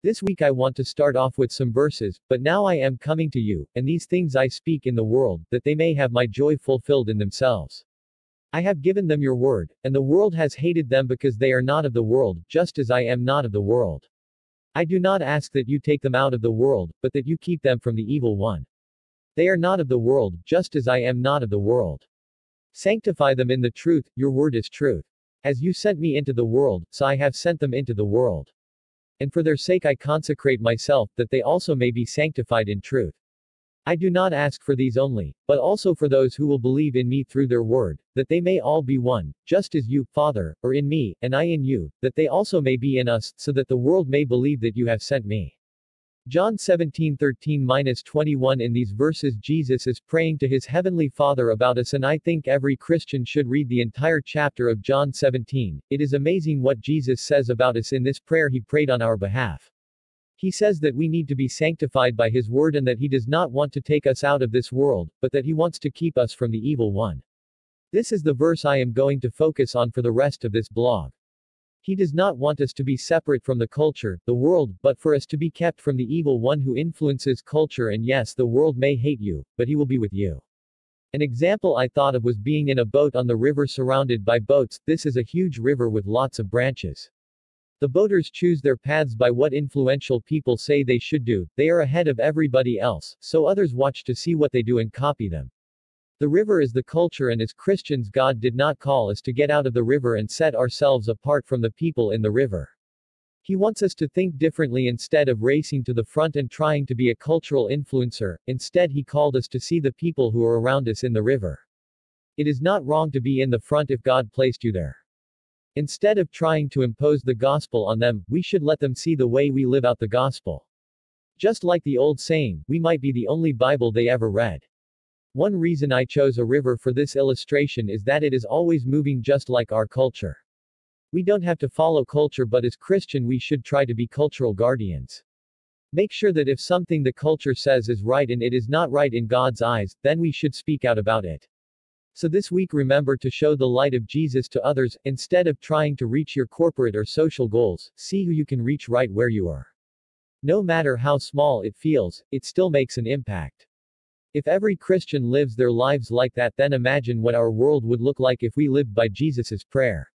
This week I want to start off with some verses, but now I am coming to you, and these things I speak in the world, that they may have my joy fulfilled in themselves. I have given them your word, and the world has hated them because they are not of the world, just as I am not of the world. I do not ask that you take them out of the world, but that you keep them from the evil one. They are not of the world, just as I am not of the world. Sanctify them in the truth, your word is truth. As you sent me into the world, so I have sent them into the world. And for their sake I consecrate myself, that they also may be sanctified in truth. I do not ask for these only, but also for those who will believe in me through their word, that they may all be one, just as you, Father, are in me, and I in you, that they also may be in us, so that the world may believe that you have sent me. John 17:13-21. In these verses Jesus is praying to his heavenly Father about us, and I think every Christian should read the entire chapter of John 17. It is amazing what Jesus says about us in this prayer he prayed on our behalf. He says that we need to be sanctified by his word and that he does not want to take us out of this world, but that he wants to keep us from the evil one. This is the verse I am going to focus on for the rest of this blog. He does not want us to be separate from the culture, the world, but for us to be kept from the evil one who influences culture. And yes, the world may hate you, but he will be with you. An example I thought of was being in a boat on the river surrounded by boats. This is a huge river with lots of branches. The boaters choose their paths by what influential people say they should do. They are ahead of everybody else, so others watch to see what they do and copy them. The river is the culture, and as Christians God did not call us to get out of the river and set ourselves apart from the people in the river. He wants us to think differently. Instead of racing to the front and trying to be a cultural influencer, instead he called us to see the people who are around us in the river. It is not wrong to be in the front if God placed you there. Instead of trying to impose the gospel on them, we should let them see the way we live out the gospel. Just like the old saying, we might be the only Bible they ever read. One reason I chose a river for this illustration is that it is always moving just like our culture. We don't have to follow culture, but as Christian we should try to be cultural guardians. Make sure that if something the culture says is right and it is not right in God's eyes, then we should speak out about it. So this week remember to show the light of Jesus to others, instead of trying to reach your corporate or social goals. See who you can reach right where you are. No matter how small it feels, it still makes an impact. If every Christian lives their lives like that, then imagine what our world would look like if we lived by Jesus's prayer.